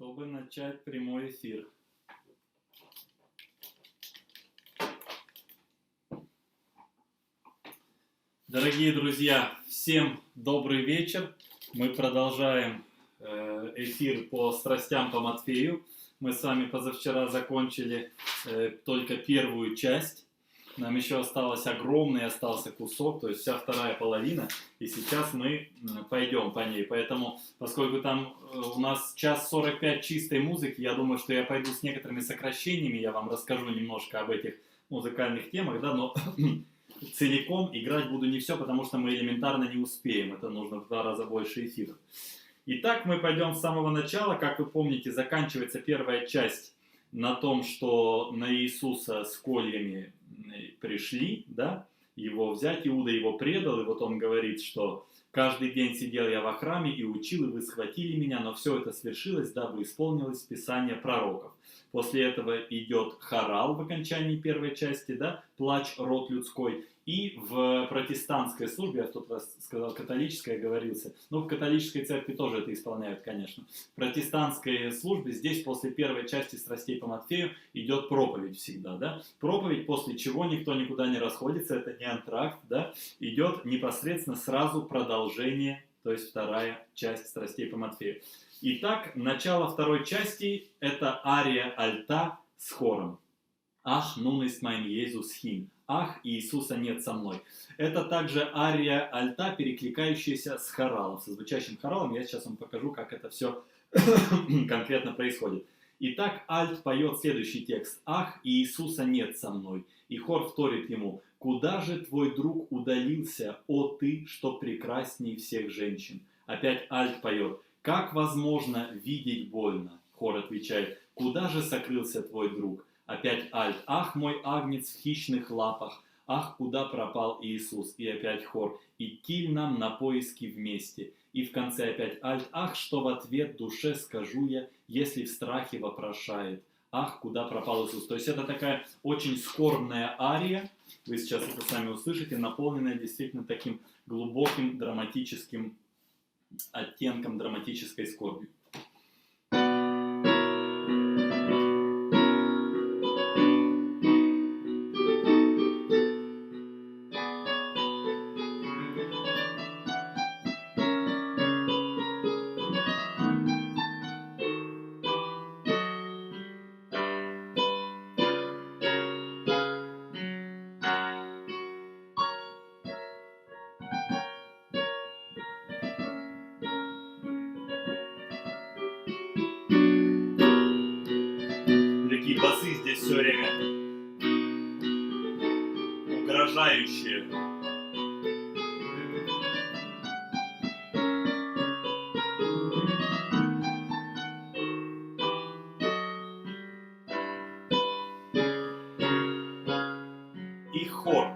чтобы начать прямой эфир. Дорогие друзья, всем добрый вечер. Мы продолжаем эфир по страстям по Матфею. Мы с вами позавчера закончили только первую часть. Нам еще остался кусок, то есть вся вторая половина. И сейчас мы пойдем по ней. Поэтому, поскольку там у нас 1:45 чистой музыки, я думаю, что я пойду с некоторыми сокращениями. Я вам расскажу немножко об этих музыкальных темах, да, но целиком играть буду не все, потому что мы элементарно не успеем. Это нужно в 2 раза больше эфиров. Итак, мы пойдем с самого начала. Как вы помните, заканчивается первая часть на том, что на Иисуса с кольями пришли, да, его взять, Иуда его предал, и вот он говорит, что каждый день сидел я во храме и учил, и вы схватили меня, но все это свершилось, дабы исполнилось Писание пророков. После этого идет хорал в окончании первой части, да, плач род людской. И в протестантской службе, я в тот раз сказал католическая, говорился, но в католической церкви тоже это исполняют, конечно. В протестантской службе здесь после первой части страстей по Матфею идет проповедь всегда, да. Проповедь, после чего никто никуда не расходится, это не антракт, да. Идет непосредственно сразу продолжение, то есть вторая часть страстей по Матфею. Итак, начало второй части – это ария альта с хором. «Ах, нун ist mein Jesus hin». «Ах, Иисуса нет со мной». Это также ария альта, перекликающаяся с хоралом, со звучащим хоралом. Я сейчас вам покажу, как это все конкретно происходит. Итак, альт поет следующий текст. «Ах, Иисуса нет со мной». И хор вторит ему. «Куда же твой друг удалился, о ты, что прекрасней всех женщин?» Опять альт поет. «Как возможно видеть больно?» Хор отвечает. «Куда же сокрылся твой друг?» Опять альт. «Ах, мой агнец в хищных лапах! Ах, куда пропал Иисус?» И опять хор. «Идти нам на поиски вместе». И в конце опять альт. «Ах, что в ответ душе скажу я, если в страхе вопрошает? Ах, куда пропал Иисус?» То есть это такая очень скорбная ария. Вы сейчас это сами услышите, наполненная действительно таким глубоким драматическим оттенком, драматической скорби. Такие басы здесь все время угрожающие. И хор.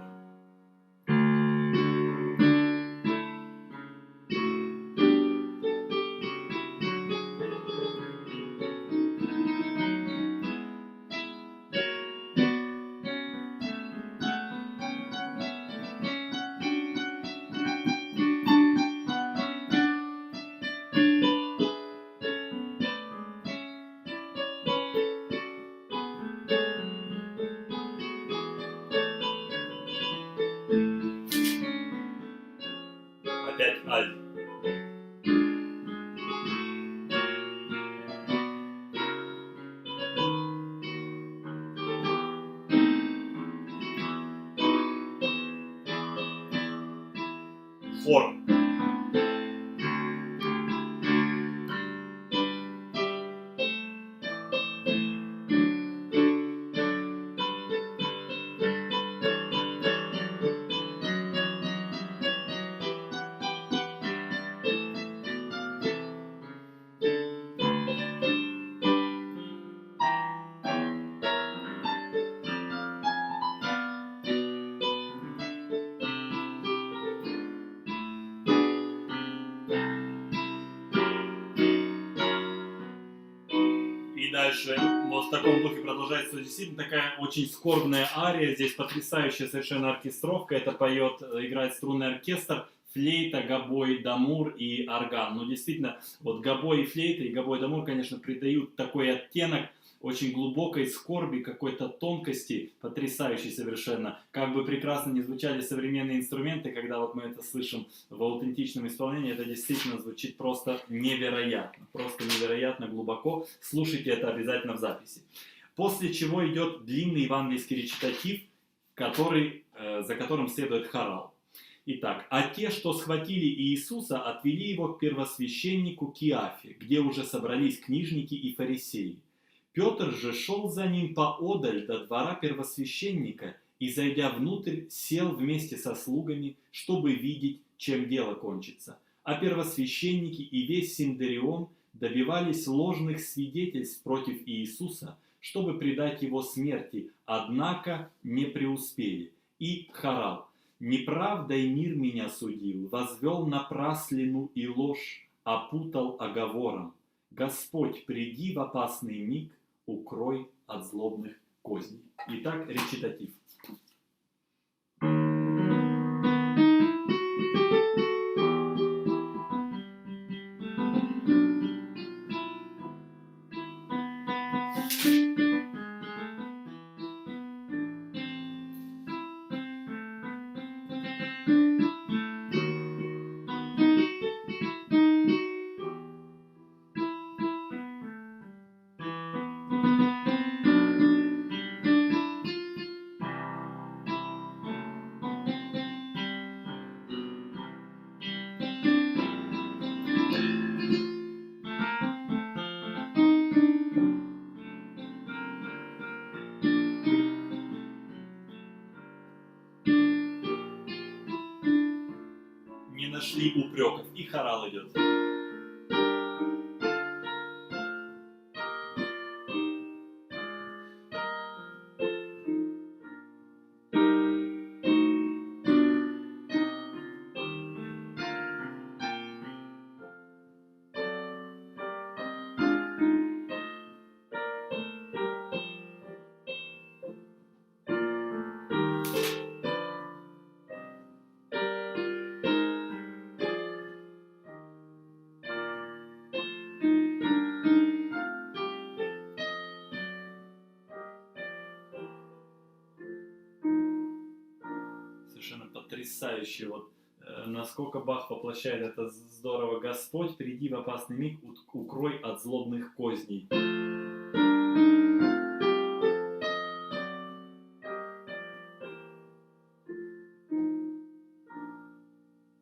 Опять альт. Хор. И дальше вот в таком духе продолжается действительно такая очень скорбная ария. Здесь потрясающая совершенно оркестровка. Это поет, играет струнный оркестр флейта, гобой, дамур и орган. Но действительно, вот гобой и флейта, и гобой и дамур, конечно, придают такой оттенок очень глубокой скорби, какой-то тонкости, потрясающей совершенно. Как бы прекрасно не звучали современные инструменты, когда вот мы это слышим в аутентичном исполнении, это действительно звучит просто невероятно глубоко. Слушайте это обязательно в записи. После чего идет длинный евангельский речитатив, за которым следует хорал. Итак, а те, что схватили Иисуса, отвели его к первосвященнику Киафе, где уже собрались книжники и фарисеи. Петр же шел за ним поодаль до двора первосвященника и, зайдя внутрь, сел вместе со слугами, чтобы видеть, чем дело кончится. А первосвященники и весь Синедрион добивались ложных свидетельств против Иисуса, чтобы предать его смерти, однако не преуспели. И хорал: «Неправдой мир меня судил, возвел напраслину и ложь, опутал оговором. Господь, приди в опасный миг, укрой от злобных козней». Итак, речитатив. Не нашли упреков, и хорал идет. Совершенно потрясающе. Вот насколько Бах воплощает это здорово. Господь, приди в опасный миг, укрой от злобных козней.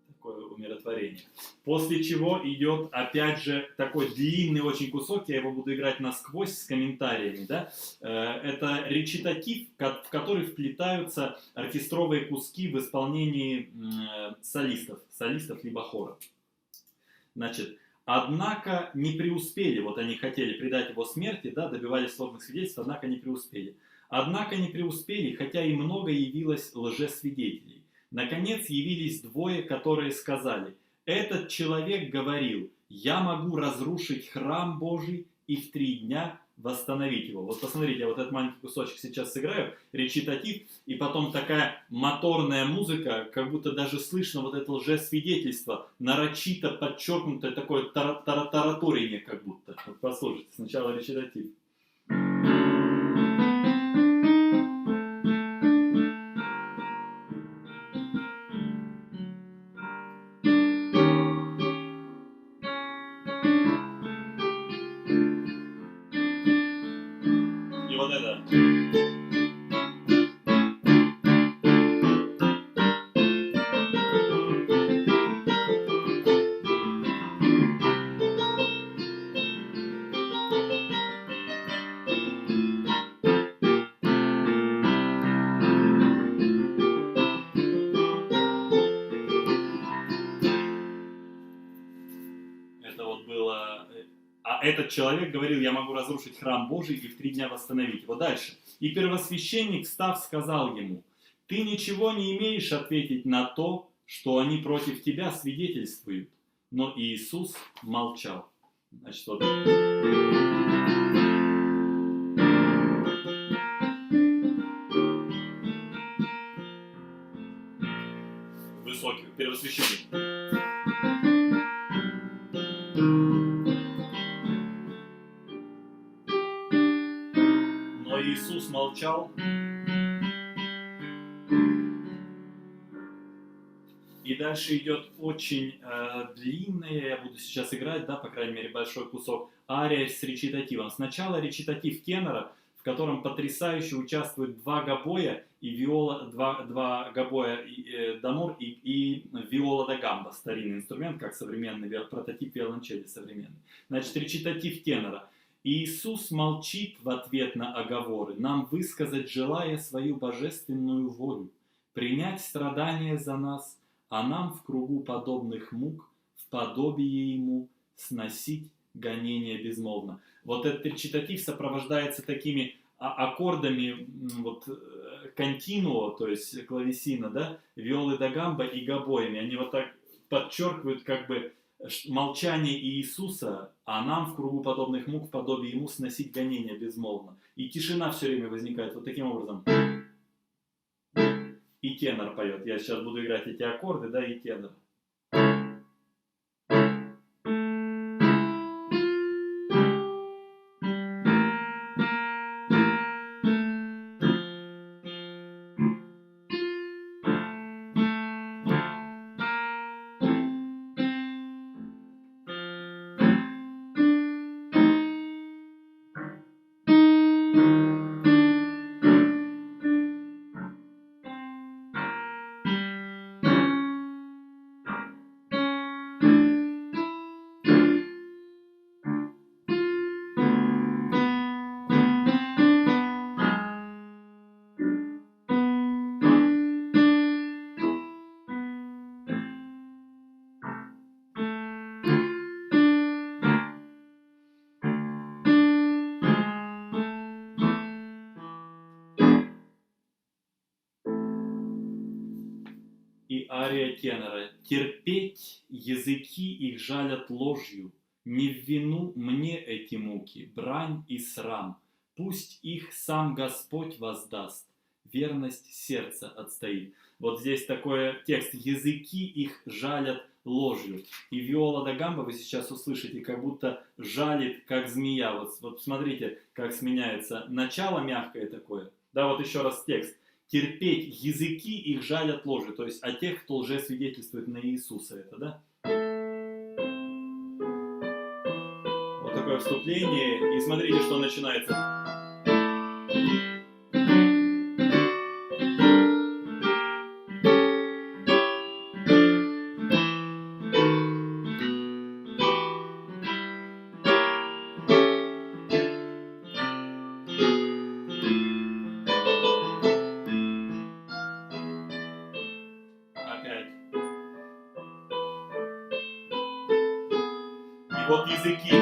Такое умиротворение. После чего идет опять же такой длинный очень кусок, я его буду играть насквозь с комментариями. Да? Это речитатив, в который вплетаются оркестровые куски в исполнении солистов либо хора. Значит, однако не преуспели, вот они хотели предать его смерти, да, добивались сложных свидетельств, однако не преуспели. Однако не преуспели, хотя и много явилось лжесвидетелей. Наконец явились двое, которые сказали: «Этот человек говорил: я могу разрушить храм Божий и в 3 дня восстановить его». Вот посмотрите, я вот этот маленький кусочек сейчас сыграю, речитатив, и потом такая моторная музыка, как будто даже слышно вот это лжесвидетельство, нарочито подчеркнутое такое тараторение как будто. Вот послушайте, сначала речитатив. И вот это. Это вот было... А этот человек говорил: я могу разрушить храм Божий и в 3 дня восстановить его. Дальше. И первосвященник, встав, сказал ему: ты ничего не имеешь ответить на то, что они против тебя свидетельствуют. Но Иисус молчал. Значит, вот... Высокий первосвященник. Иисус молчал. И дальше идет очень длинная, я буду сейчас играть, да, по крайней мере, большой кусок, ария с речитативом. Сначала речитатив тенора, в котором потрясающе участвуют два гобоя и виола, два гобоя дамор и виола да гамба, старинный инструмент, как современный прототип виолончели современный. Значит, речитатив тенора. Иисус молчит в ответ на оговоры, нам высказать желая свою божественную волю, принять страдания за нас, а нам в кругу подобных мук, в подобие ему, сносить гонения безмолвно. Вот этот речитатив сопровождается такими аккордами вот, континуо, то есть клавесина, да, виолы да гамба и гобоями. Они вот так подчеркивают как бы молчание Иисуса, а нам в кругу подобных мук, в подобие ему, сносить гонения безмолвно. И тишина все время возникает вот таким образом. И тенор поет. Я сейчас буду играть эти аккорды, да, и тенор. И ария тенора. Терпеть языки их жалят ложью, не в вину мне эти муки, брань и срам. Пусть их сам Господь воздаст, верность сердца отстоит. Вот здесь такой текст. Языки их жалят ложью. И виола да гамба вы сейчас услышите, как будто жалит, как змея. Вот смотрите, как сменяется. Начало мягкое такое. Да, вот еще раз текст. Терпеть языки их жалят ложью. То есть о тех, кто лжесвидетельствует на Иисуса. Это, да? Вот такое вступление. И смотрите, что начинается. Опять. И вот языки.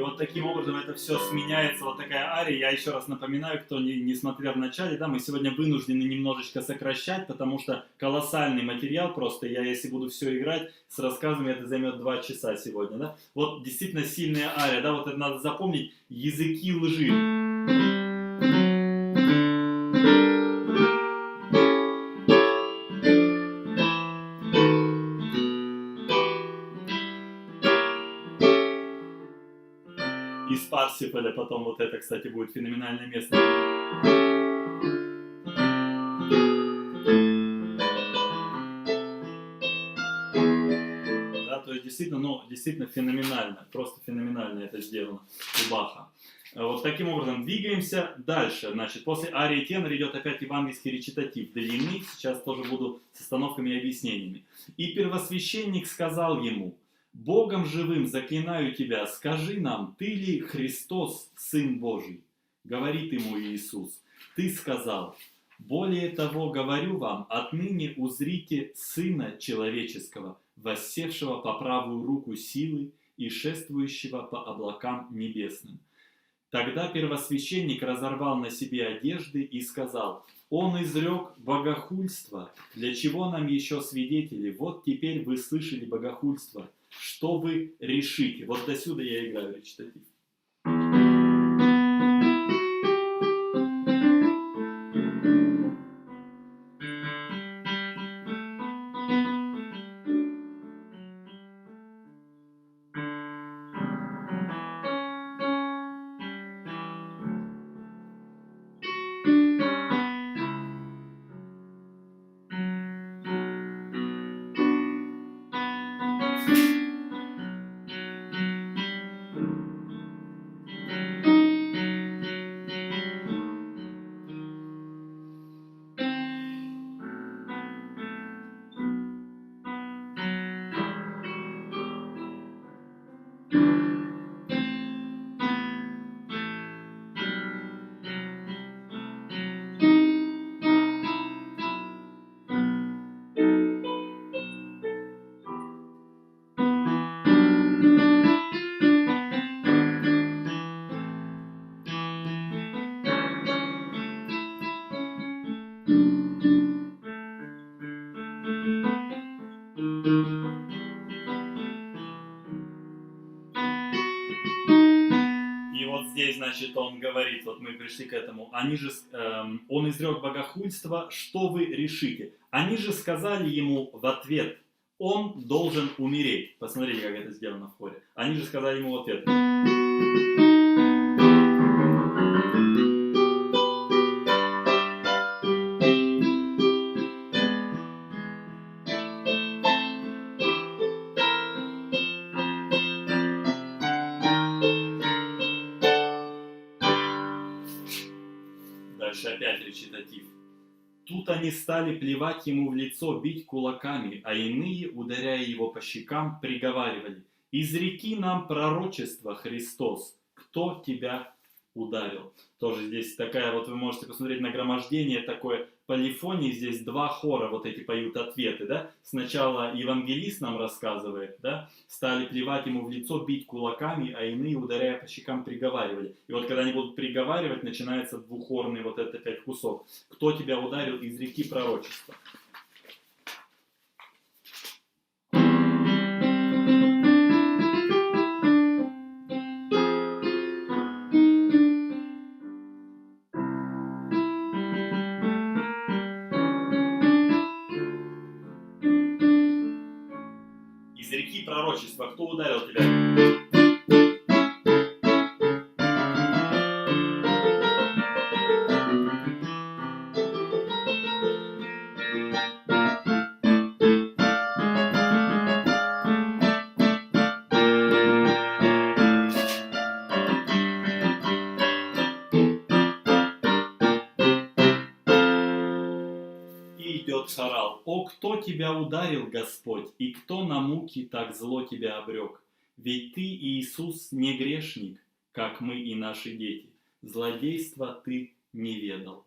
Вот таким образом это все сменяется, вот такая ария. Я еще раз напоминаю, кто не смотрел в начале, да, мы сегодня вынуждены немножечко сокращать, потому что колоссальный материал просто. Я, если буду все играть с рассказами, это займет 2 часа сегодня, да. Вот действительно сильная ария, да, вот это надо запомнить, языки лжи. из Парсифаля, потом вот это, кстати, будет феноменальное место. Да, то есть действительно, ну, действительно феноменально, просто феноменально это сделано у Баха. Вот таким образом двигаемся дальше. Значит, после арии тенор идет опять евангельский речитатив, длинный, сейчас тоже буду с остановками и объяснениями. «И первосвященник сказал ему: Богом живым заклинаю тебя, скажи нам, ты ли Христос, Сын Божий? Говорит ему Иисус: ты сказал. Более того, говорю вам, отныне узрите Сына Человеческого, воссевшего по правую руку силы и шествующего по облакам небесным». Тогда первосвященник разорвал на себе одежды и сказал: «Он изрек богохульство. Для чего нам еще свидетели? Вот теперь вы слышали богохульство. Что вы решите?» Вот до сюда я играю речитатив. И вот здесь, значит, он говорит, вот мы пришли к этому, он изрек богохульство, что вы решите? Они же сказали ему в ответ: он должен умереть. Посмотрите, как это сделано в хоре. Они же сказали ему в ответ: дальше опять речитатив. Тут они стали плевать ему в лицо, бить кулаками, а иные, ударяя его по щекам, приговаривали: «Изреки нам пророчество, Христос, кто тебя ударил?» Тоже здесь такая, вот вы можете посмотреть нагромождение такое полифонии, здесь два хора вот эти поют ответы, да? Сначала евангелист нам рассказывает, да? Стали плевать ему в лицо, бить кулаками, а иные, ударяя по щекам, приговаривали. И вот когда они будут приговаривать, начинается двухорный вот этот опять кусок. «Кто тебя ударил, изреки пророчество». Изреки пророчество, кто ударил тебя? Идет хорал. «О, кто тебя ударил, Господь, и кто на муки так зло тебя обрек? Ведь ты, Иисус, не грешник, как мы и наши дети. Злодейства ты не ведал».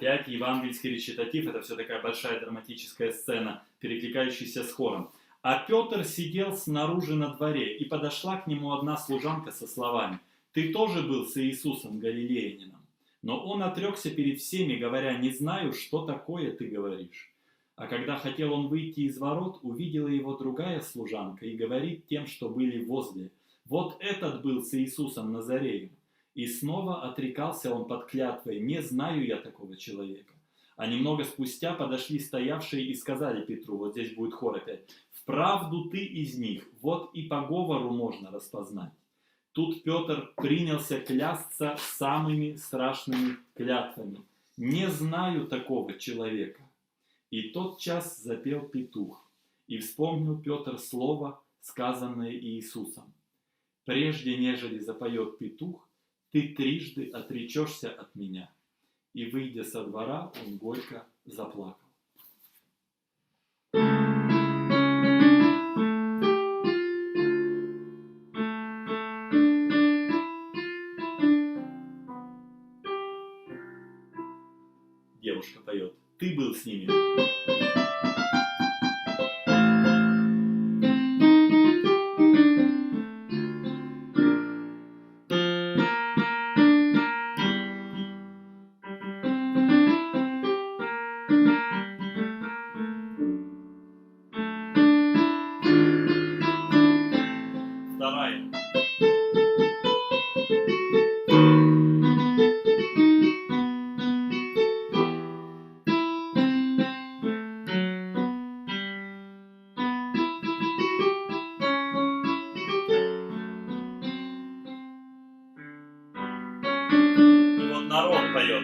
опять евангельский речитатив, это все такая большая драматическая сцена, перекликающаяся с хором. А Петр сидел снаружи на дворе, и подошла к нему одна служанка со словами: «Ты тоже был с Иисусом Галилеянином?» Но он отрекся перед всеми, говоря: «Не знаю, что такое ты говоришь». А когда хотел он выйти из ворот, увидела его другая служанка и говорит тем, что были возле: «Вот этот был с Иисусом Назареем». И снова отрекался он под клятвой: «Не знаю я такого человека». А немного спустя подошли стоявшие и сказали Петру, вот здесь будет хор опять: «Вправду ты из них, вот и по говору можно распознать». Тут Петр принялся клясться самыми страшными клятвами: «Не знаю такого человека». И тотчас запел петух, и вспомнил Петр слово, сказанное Иисусом: «Прежде нежели запоет петух, ты трижды отречешься от меня». И, выйдя со двора, он горько заплакал. Девушка поет: «Ты был с ними». Вторая. И вот народ поет.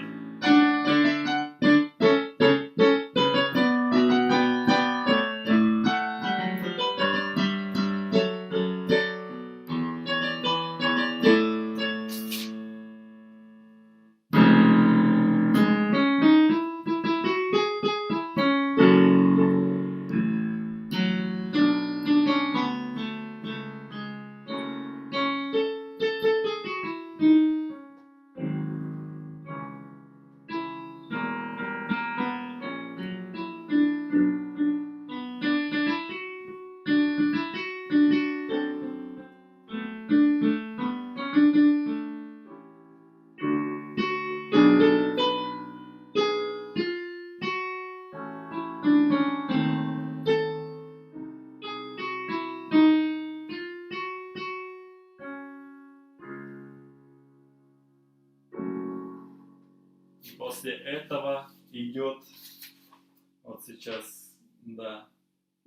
После этого идет, вот сейчас, да,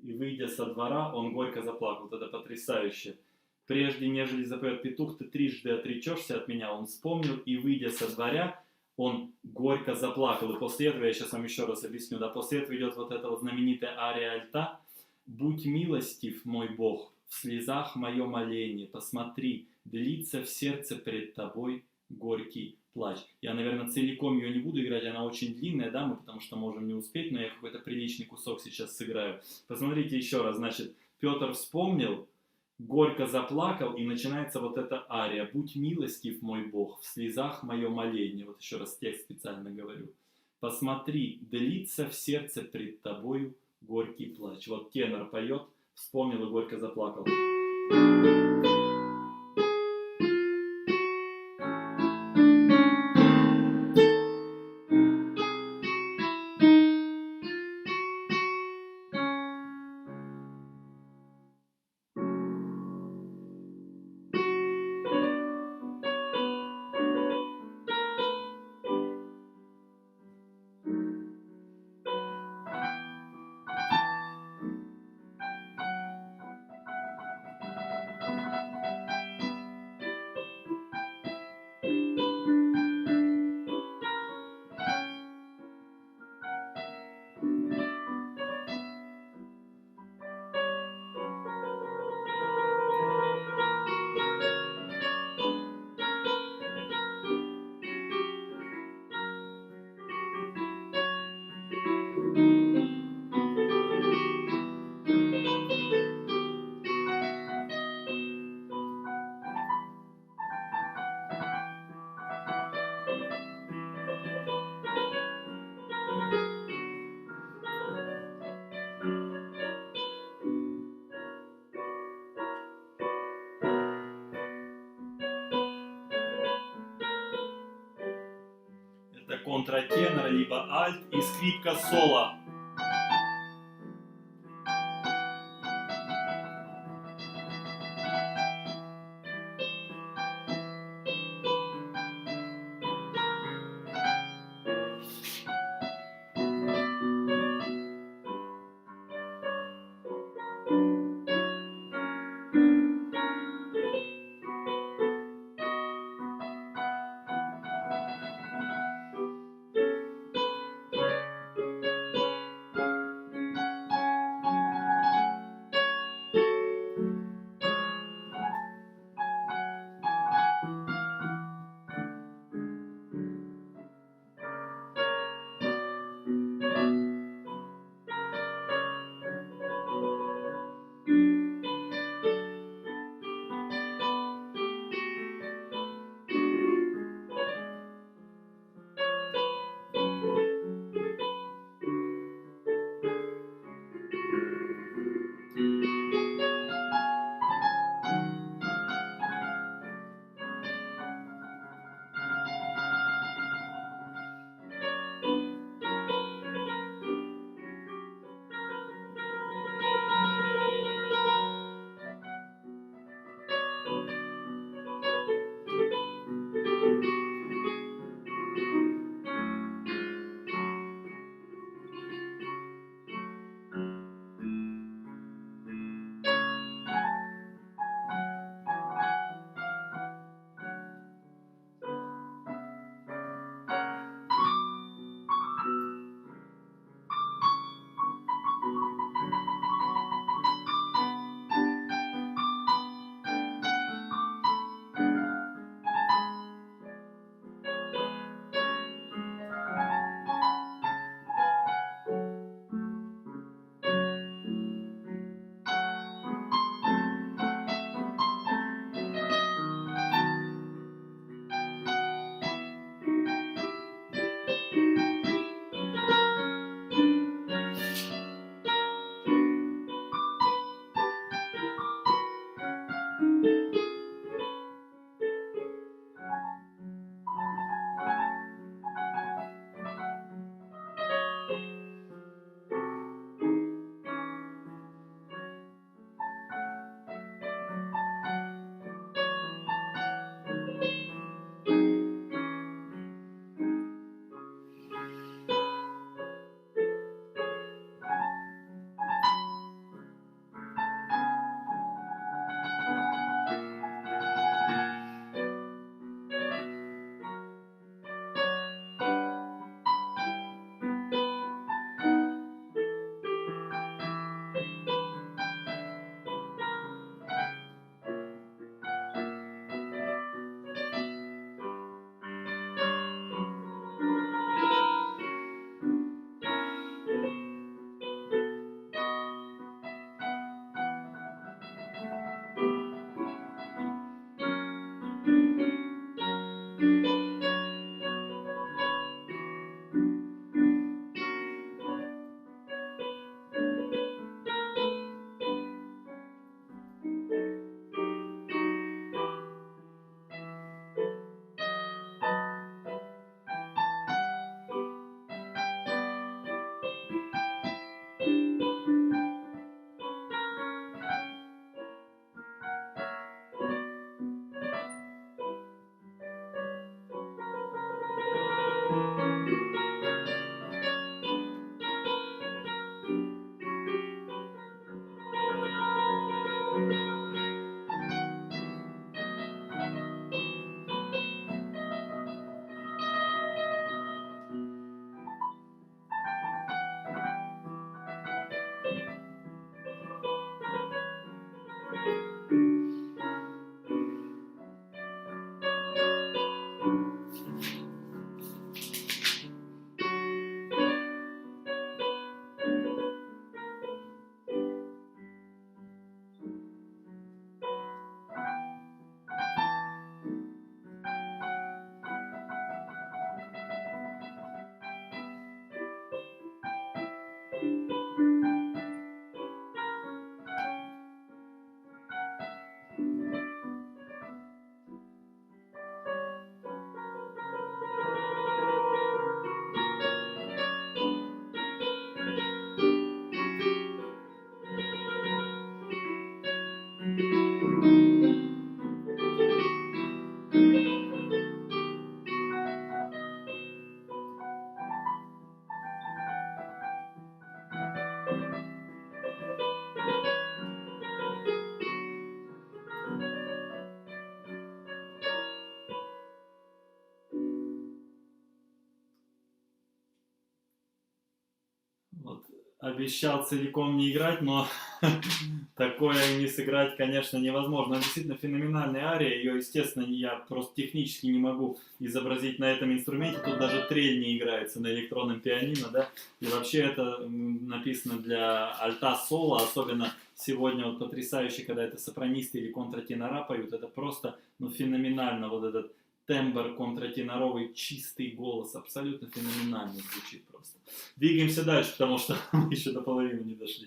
и, выйдя со двора, он горько заплакал. Вот это потрясающе. «Прежде нежели запоет петух, ты трижды отречешься от меня». Он вспомнил, и, выйдя со дворя, он горько заплакал. И после этого, я сейчас вам еще раз объясню, да, после этого идет вот эта вот знаменитая ария альта: «Будь милостив, мой Бог, в слезах мое моление, посмотри, длится в сердце пред тобой горький плач». Я, наверное, целиком ее не буду играть, она очень длинная, да, мы потому что можем не успеть, но я какой-то приличный кусок сейчас сыграю. Посмотрите еще раз, значит, Петр вспомнил, горько заплакал, и начинается вот эта ария: «Будь милостив, мой Бог, в слезах мое моление». Вот еще раз текст специально говорю. «Посмотри, длится в сердце пред тобою горький плач». Вот тенор поет: «Вспомнил и горько заплакал». контратенор, либо альт и скрипка соло. обещал целиком не играть, но такое не сыграть, конечно, невозможно. Она действительно феноменальная ария, ее, естественно, я просто технически не могу изобразить на этом инструменте. Тут даже трель не играется на электронном пианино, да. И вообще это написано для альта соло, особенно сегодня вот потрясающе, когда это сопранисты или контратенора поют. Это просто, ну, феноменально, вот этот тембр контратеноровый, чистый голос, абсолютно феноменально звучит просто. Двигаемся дальше, потому что мы еще до половины не дошли.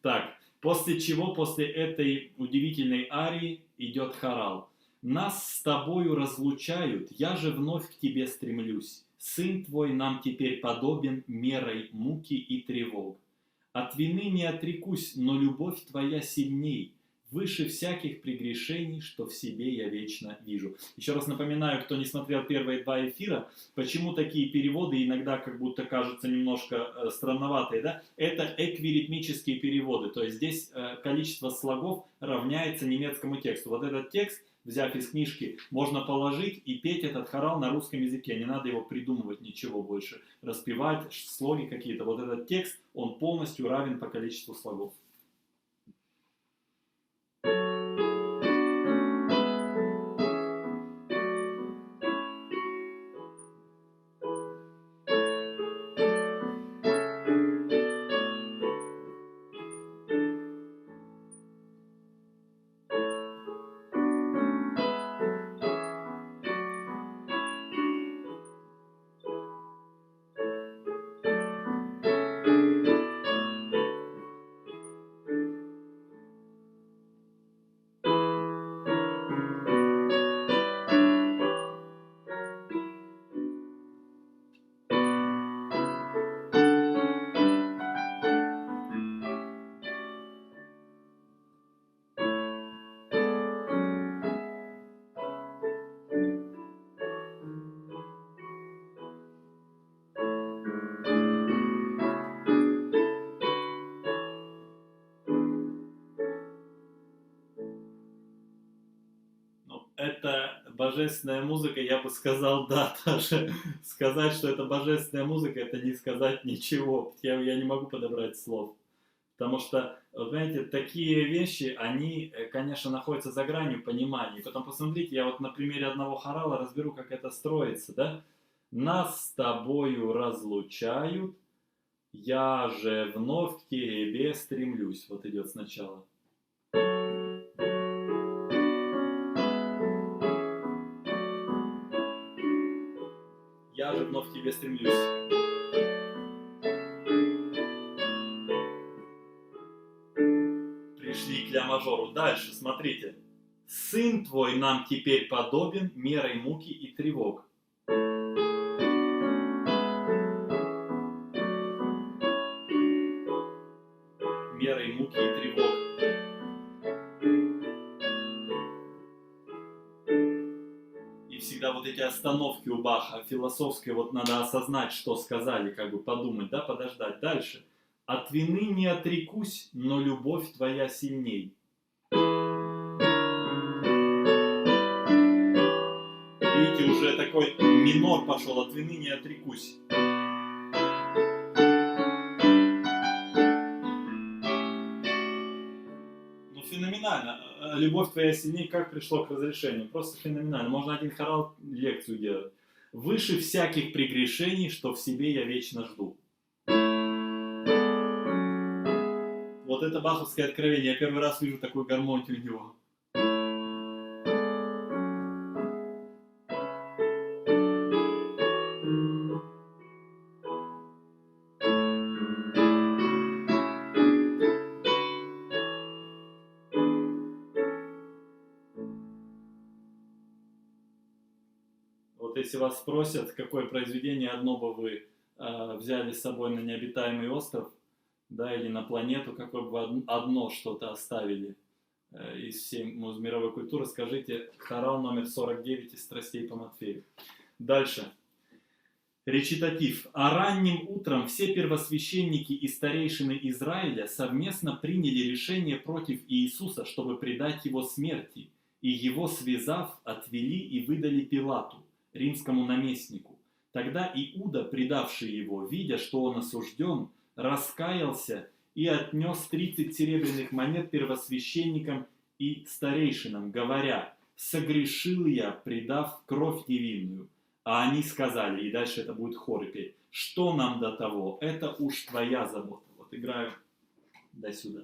Так, после чего, после этой удивительной арии идет хорал. «Нас с тобою разлучают, я же вновь к тебе стремлюсь. Сын твой нам теперь подобен мерой муки и тревог. От вины не отрекусь, но любовь твоя сильней, выше всяких прегрешений, что в себе я вечно вижу». Еще раз напоминаю, кто не смотрел первые два эфира, почему такие переводы иногда как будто кажутся немножко странноватые, да? Это эквиритмические переводы, то есть здесь количество слогов равняется немецкому тексту. Вот этот текст, взяв из книжки, можно положить и петь этот хорал на русском языке. Не надо его придумывать, ничего больше. Распевать, слоги какие-то. Вот этот текст, он полностью равен по количеству слогов. Это божественная музыка, я бы сказал, да, даже сказать, что это божественная музыка, это не сказать ничего. Я не могу подобрать слов. Потому что, знаете, такие вещи, они, конечно, находятся за гранью понимания. Потом посмотрите, я вот на примере одного хорала разберу, как это строится, да? «Нас с тобою разлучают, я же вновь к тебе стремлюсь». Вот идет сначала. «Я же вновь к тебе стремлюсь». Пришли к ля-мажору. Дальше, смотрите. «Сын твой нам теперь подобен мерой муки и тревог». Мерой муки и тревог. И всегда вот эти остановки у Баха философские, вот надо осознать, что сказали, как бы подумать, да, подождать. Дальше. «От вины не отрекусь, но любовь твоя сильней». Видите, уже такой минор пошел. «От вины не отрекусь». Ну, феноменально. «Любовь твоя сильней», как пришло к разрешению. Просто феноменально. Можно один хорал лекцию делать. «Выше всяких прегрешений, что в себе я вечно жду». Вот это баховское откровение. Я первый раз вижу такую гармонию у него. Вот если вас спросят, какое произведение одно бы вы взяли с собой на необитаемый остров, да, или на планету, какое бы вы одно что-то оставили из всей мировой культуры, скажите хорал номер 49 из «Страстей по Матфею». Дальше. Речитатив. «А ранним утром все первосвященники и старейшины Израиля совместно приняли решение против Иисуса, чтобы предать его смерти, и его, связав, отвели и выдали Пилату, римскому наместнику. Тогда Иуда, предавший его, видя, что он осужден, раскаялся и отнес 30 серебряных монет первосвященникам и старейшинам, говоря: «Согрешил я, предав кровь невинную». А они сказали, и дальше это будет хор петь: «Что нам до того? Это уж твоя забота». Вот играю до сюда.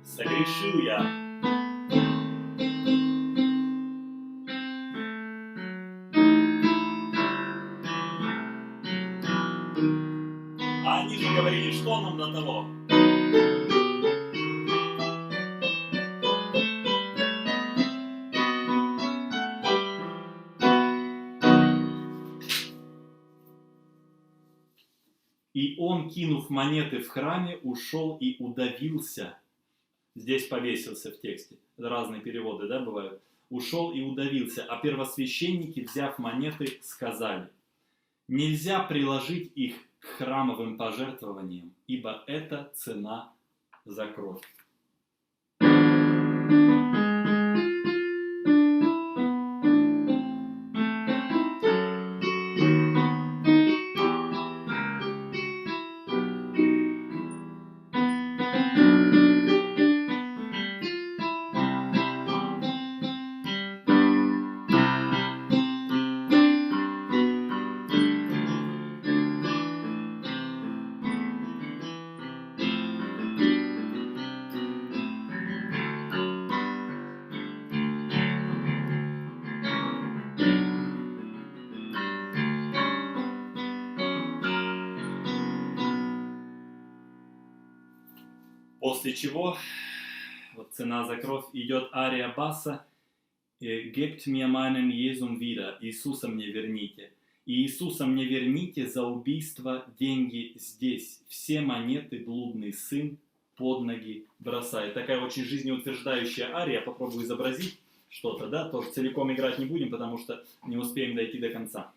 Согрешил я. А они же говорили: что нам до того? И он, кинув монеты в храме, ушел и удавился. Здесь повесился в тексте. Разные переводы, да, бывают. Ушел и удавился. А первосвященники, взяв монеты, сказали: нельзя приложить их к храмовым пожертвованиям, ибо это цена за кровь. После чего, вот цена за кровь, идет ария баса «Gebt mir meinen Jesum wieder», «Иисуса мне верните». «И Иисуса мне верните за убийство, деньги здесь, все монеты блудный сын под ноги бросает». Такая очень жизнеутверждающая ария, попробую изобразить что-то, да, тоже целиком играть не будем, потому что не успеем дойти до конца.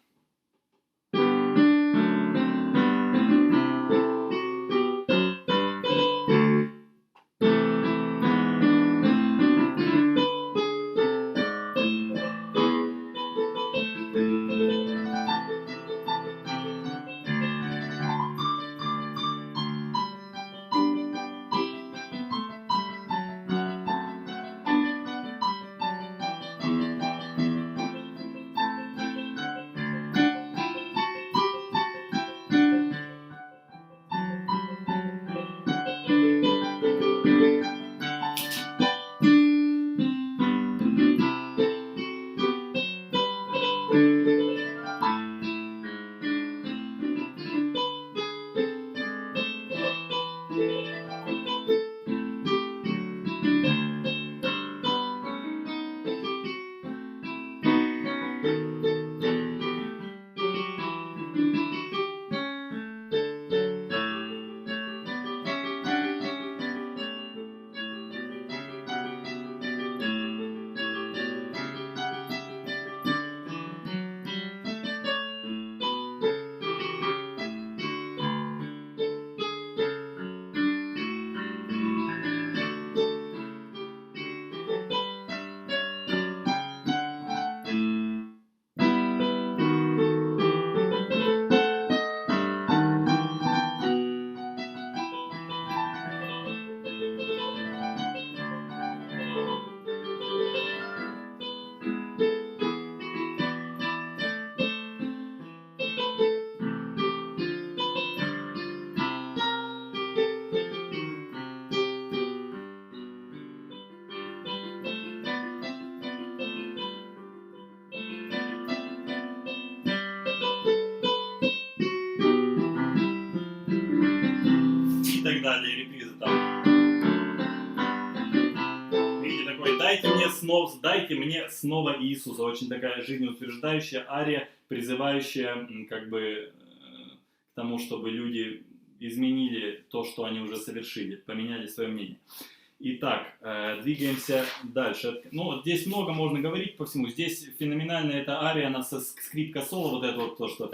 И так далее, реприза там. дайте мне снова Иисуса. Очень такая жизнеутверждающая ария, призывающая как бы к тому, чтобы люди изменили то, что они уже совершили, поменяли свое мнение. Итак, двигаемся дальше. Ну, здесь много можно говорить по всему. Здесь феноменальная эта ария, она со скрипка соло, вот это вот то, что...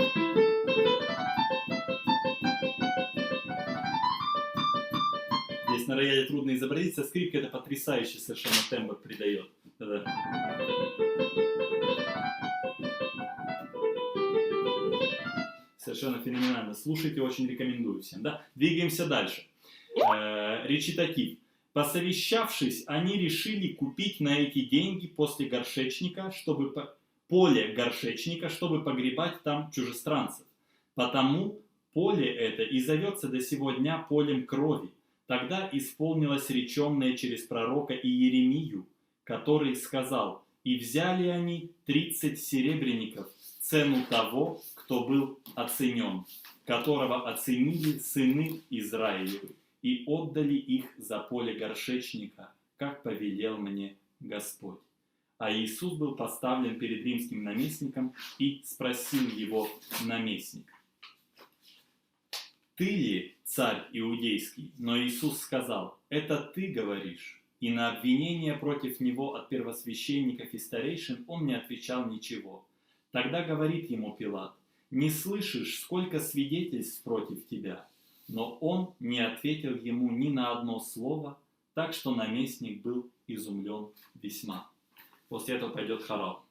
Здесь на рояле трудно изобразить, со скрипкой это потрясающий совершенно тембр придает. Это... Совершенно феноменально. Слушайте, очень рекомендую всем. Да? Двигаемся дальше. Речитатив. Посовещавшись, они решили купить на эти деньги поле горшечника, чтобы погребать там чужестранцев. Потому поле это и зовется до сего дня полем крови. Тогда исполнилось реченное через пророка Иеремию, который сказал: «И взяли они 30 серебряников, цену того, кто был оценен, которого оценили сыны Израилевы, и отдали их за поле горшечника, как повелел мне Господь». А Иисус был поставлен перед римским наместником, и спросил его наместник: «Ты ли царь иудейский?» Но Иисус сказал: «Это ты говоришь». И на обвинение против него от первосвященников и старейшин он не отвечал ничего. Тогда говорит ему Пилат: «Не слышишь, сколько свидетельств против тебя?» Но он не ответил ему ни на одно слово, так что наместник был изумлен весьма. После этого пойдет хорал.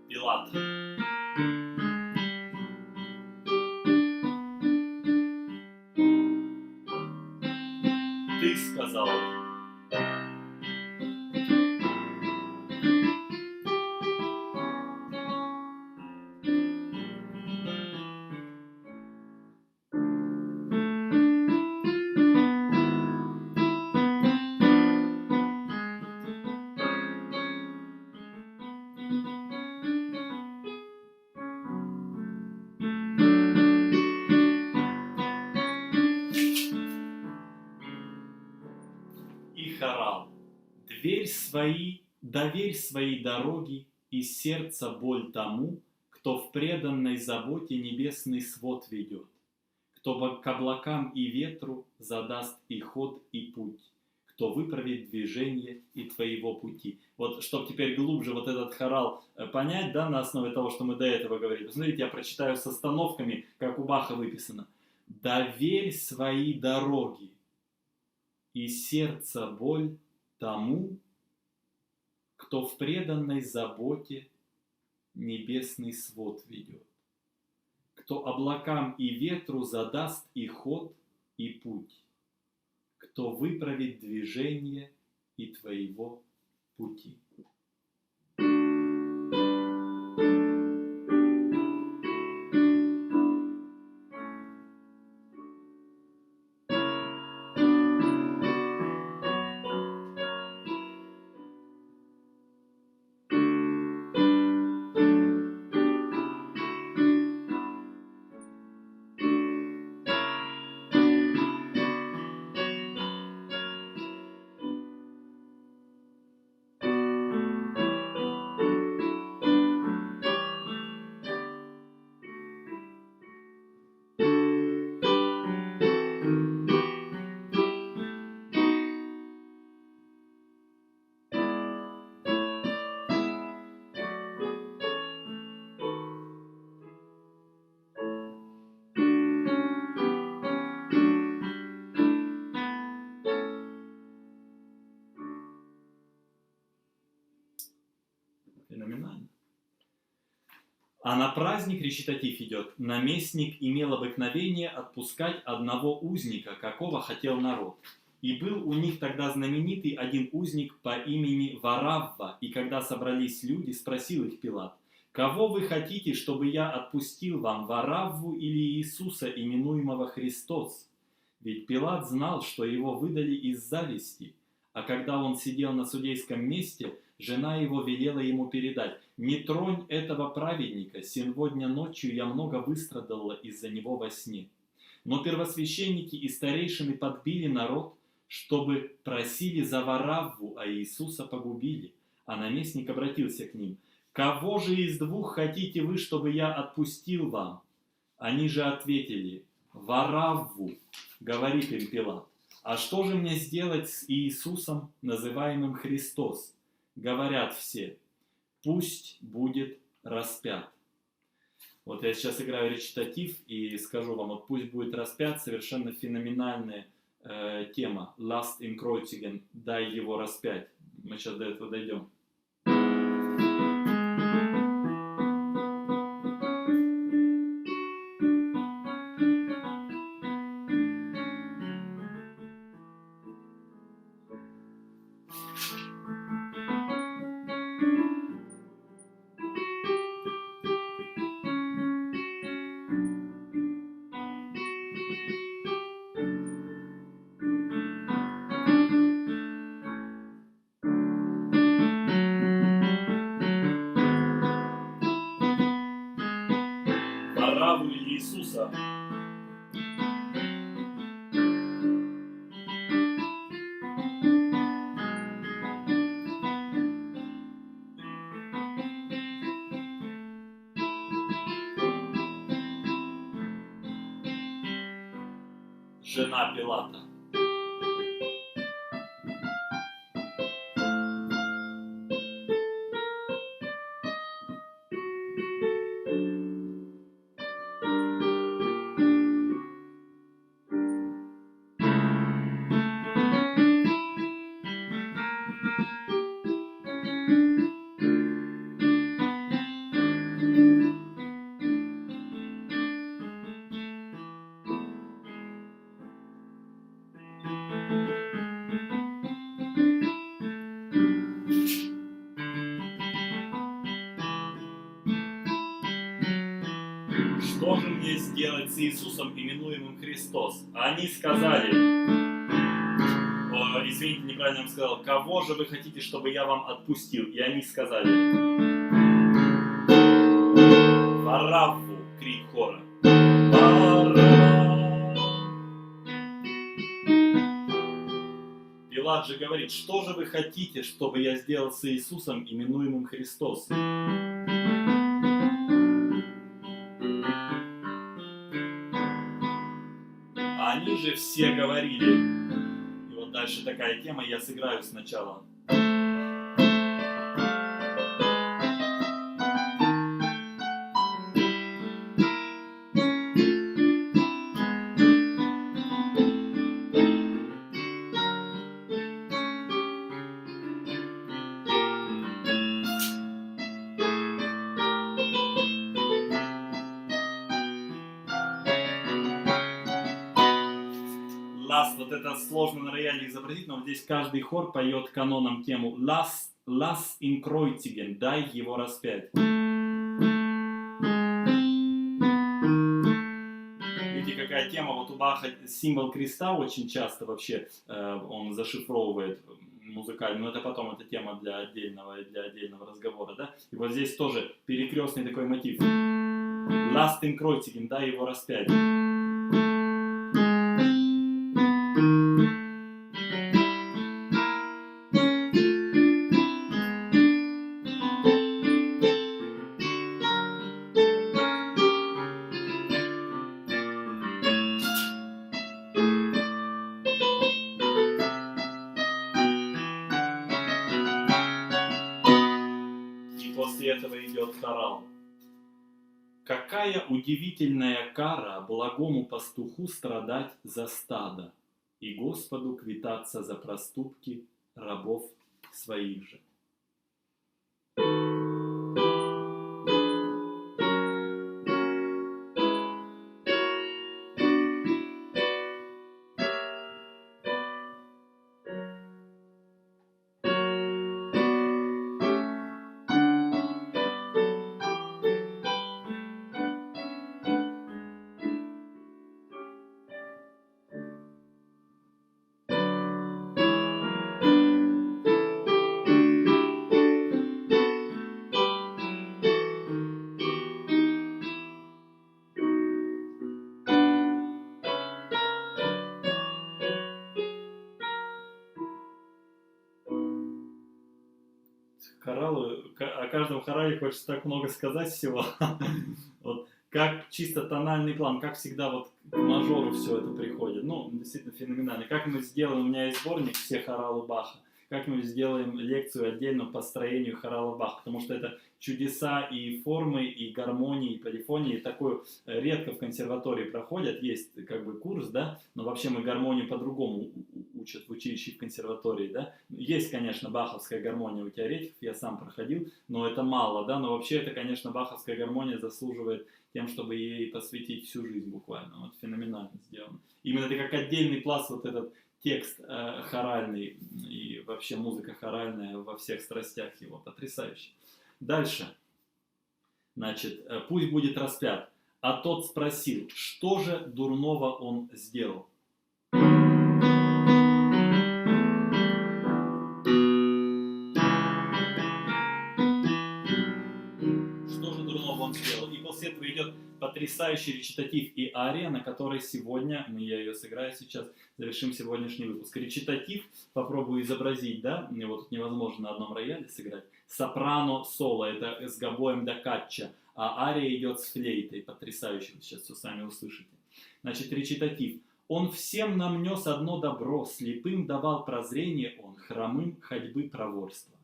Пилат. Ты сказал. И хорал. Доверь свои дороги и сердца боль тому, кто в преданной заботе небесный свод ведет, кто к облакам и ветру задаст и ход, и путь, кто выправит движение и твоего пути. Вот, чтобы теперь глубже вот этот хорал понять, да, на основе того, что мы до этого говорили. Посмотрите, я прочитаю с остановками, как у Баха выписано. «Доверь свои дороги и сердца боль тому, кто в преданной заботе небесный свод ведет, кто облакам и ветру задаст и ход, и путь, кто выправит движение и твоего пути». Феноменально. А на праздник, речитатив идет, наместник имел обыкновение отпускать одного узника, какого хотел народ. И был у них тогда знаменитый один узник по имени Варавва, и когда собрались люди, спросил их Пилат: «Кого вы хотите, чтобы я отпустил вам, Варавву или Иисуса, именуемого Христос?» Ведь Пилат знал, что его выдали из зависти, а когда он сидел на судейском месте, жена его велела ему передать: «Не тронь этого праведника, сегодня ночью я много выстрадала из-за него во сне». Но первосвященники и старейшины подбили народ, чтобы просили за Варавву, а Иисуса погубили. А наместник обратился к ним: «Кого же из двух хотите вы, чтобы я отпустил вам?» Они же ответили: «Варавву». Говорит им Пилат: «А что же мне сделать с Иисусом, называемым Христос?» Говорят все: «Пусть будет распят». Вот я сейчас играю речитатив и скажу вам, вот «Пусть будет распят» совершенно феноменальная тема. Lasst ihn kreuzigen, дай его распять. Мы сейчас до этого дойдем. Варавву или Иисуса? Жена Пилата. Что же мне сделать с Иисусом, именуемым Христос? Они сказали, извините, неправильно я вам сказал, «Кого же вы хотите, чтобы я вам отпустил?» И они сказали: «Варавву», крик хора. Пилат же говорит: «Что же вы хотите, чтобы я сделал с Иисусом, именуемым Христос?» Они же все говорили. И вот дальше такая тема, я сыграю сначала. Last, вот это сложно на рояле изобразить, но вот здесь каждый хор поет каноном тему Lass ihn kreuzigen, дай его распять. Видите, какая тема, вот у Баха символ креста очень часто вообще он зашифровывает музыкально, но это потом это тема для отдельного разговора, да? И вот здесь тоже перекрестный такой мотив. Lass ihn kreuzigen, дай его распять. После этого идет хорал. Какая удивительная кара благому пастуху страдать за стадо и Господу квитаться за проступки рабов своих же. хоралы, о каждом хорале хочется так много сказать всего. Вот как чисто тональный план, как всегда вот к мажору все это приходит. Ну, действительно феноменально. Как мы сделаем, у меня есть сборник все хоралы Баха, как мы сделаем лекцию отдельно по строению хорала Баха, потому что это чудеса и формы, и гармонии, и полифонии, и такое редко в консерватории проходят, есть как бы курс, да, но вообще мы гармонию по-другому учат в училище и в консерватории, да. Есть, конечно, баховская гармония у теоретиков, я сам проходил, но это мало, да, но вообще это, конечно, баховская гармония заслуживает тем, чтобы ей посвятить всю жизнь буквально, вот феноменально сделано. Именно это как отдельный пласт вот этот текст хоральный и вообще музыка хоральная во всех страстях его, потрясающе. Дальше, значит, пусть будет распят. А тот спросил, что же дурного он сделал? Что же дурного он сделал? И после этого идет потрясающий речитатив и ария, на которой сегодня, я ее сыграю сейчас, завершим сегодняшний выпуск. Речитатив попробую изобразить, да, вот тут невозможно на одном рояле сыграть. Сопрано соло, это с гобоем да качча, а ария идет с флейтой, потрясающе, вы сейчас все сами услышите. Значит, речитатив. Он всем нам нес одно добро, слепым давал прозрение он, хромым ходьбы проворство.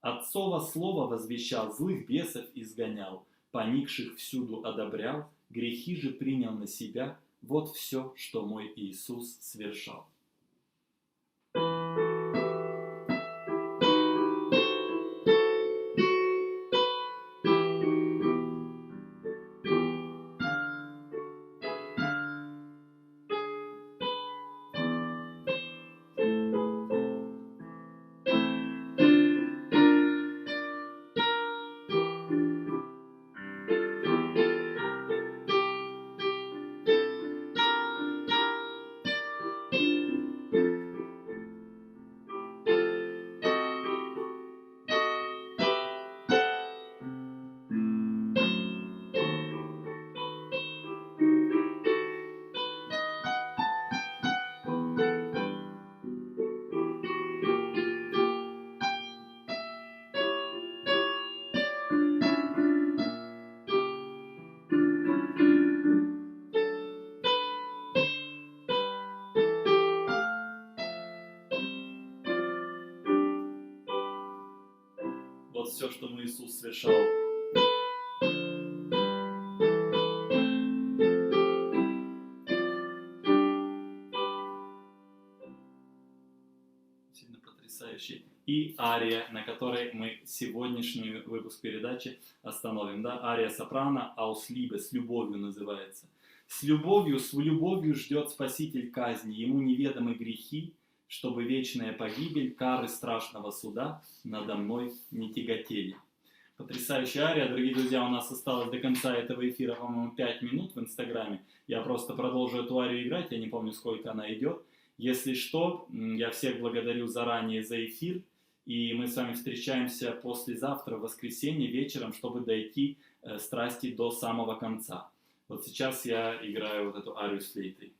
Отцово слово возвещал, злых бесов изгонял, поникших всюду одобрял, грехи же принял на себя, вот все, что мой Иисус свершал. Вот все, что мой Иисус совершал. Сильно потрясающий. И ария, на которой мы сегодняшний выпуск передачи остановим. Да? Ария сопрано, «Aus Liebe», с любовью называется. С любовью ждет Спаситель казни, ему неведомы грехи, чтобы вечная погибель, кары страшного суда надо мной не тяготели. Потрясающая ария, дорогие друзья, у нас осталось до конца этого эфира, по-моему, 5 минут в Инстаграме. Я просто продолжу эту арию играть, я не помню, сколько она идет. Если что, я всех благодарю заранее за эфир, и мы с вами встречаемся послезавтра, в воскресенье, вечером, чтобы дойти страсти до самого конца. Вот сейчас я играю вот эту арию с флейтой.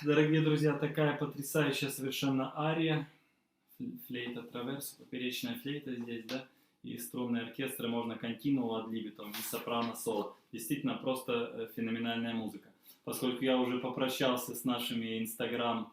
дорогие друзья, такая потрясающая совершенно ария. Флейта траверс, поперечная флейта здесь, да? И струнные оркестры, можно континуум ад либитум, и сопрано соло. Действительно, просто феноменальная музыка. Поскольку я уже попрощался с нашими инстаграм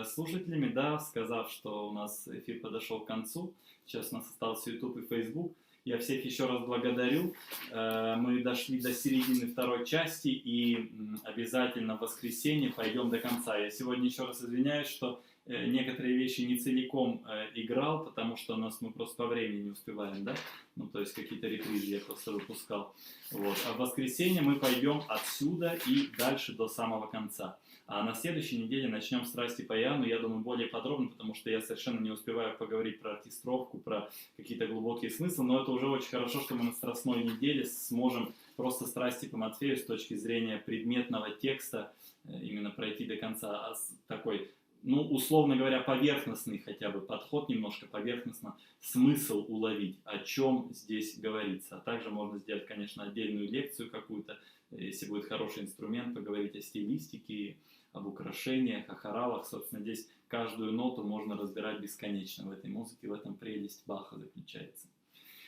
слушателями, да, сказав, что у нас эфир подошел к концу. Сейчас у нас остался YouTube и Facebook. Я всех еще раз благодарю. Мы дошли до середины второй части и обязательно в воскресенье пойдем до конца. Я сегодня еще раз извиняюсь, что некоторые вещи не целиком играл, потому что мы просто по времени не успеваем, да? Ну, то есть какие-то репризы я просто выпускал. Вот. А в воскресенье мы пойдем отсюда и дальше до самого конца. А на следующей неделе начнем «Страсти по Иоанну», я думаю, более подробно, потому что я совершенно не успеваю поговорить про оркестровку, про какие-то глубокие смыслы, но это уже очень хорошо, что мы на Страстной неделе сможем просто «Страсти по Матфею» с точки зрения предметного текста именно пройти до конца. Такой, ну, условно говоря, поверхностный хотя бы подход, немножко поверхностно, смысл уловить, о чем здесь говорится. А также можно сделать, конечно, отдельную лекцию какую-то, если будет хороший инструмент, поговорить о стилистике, об украшениях, о хоралах. Собственно, здесь каждую ноту можно разбирать бесконечно в этой музыке, в этом прелесть Баха заключается.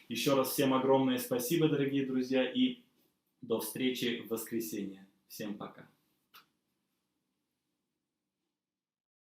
Еще раз всем огромное спасибо, дорогие друзья, и до встречи в воскресенье. Всем пока.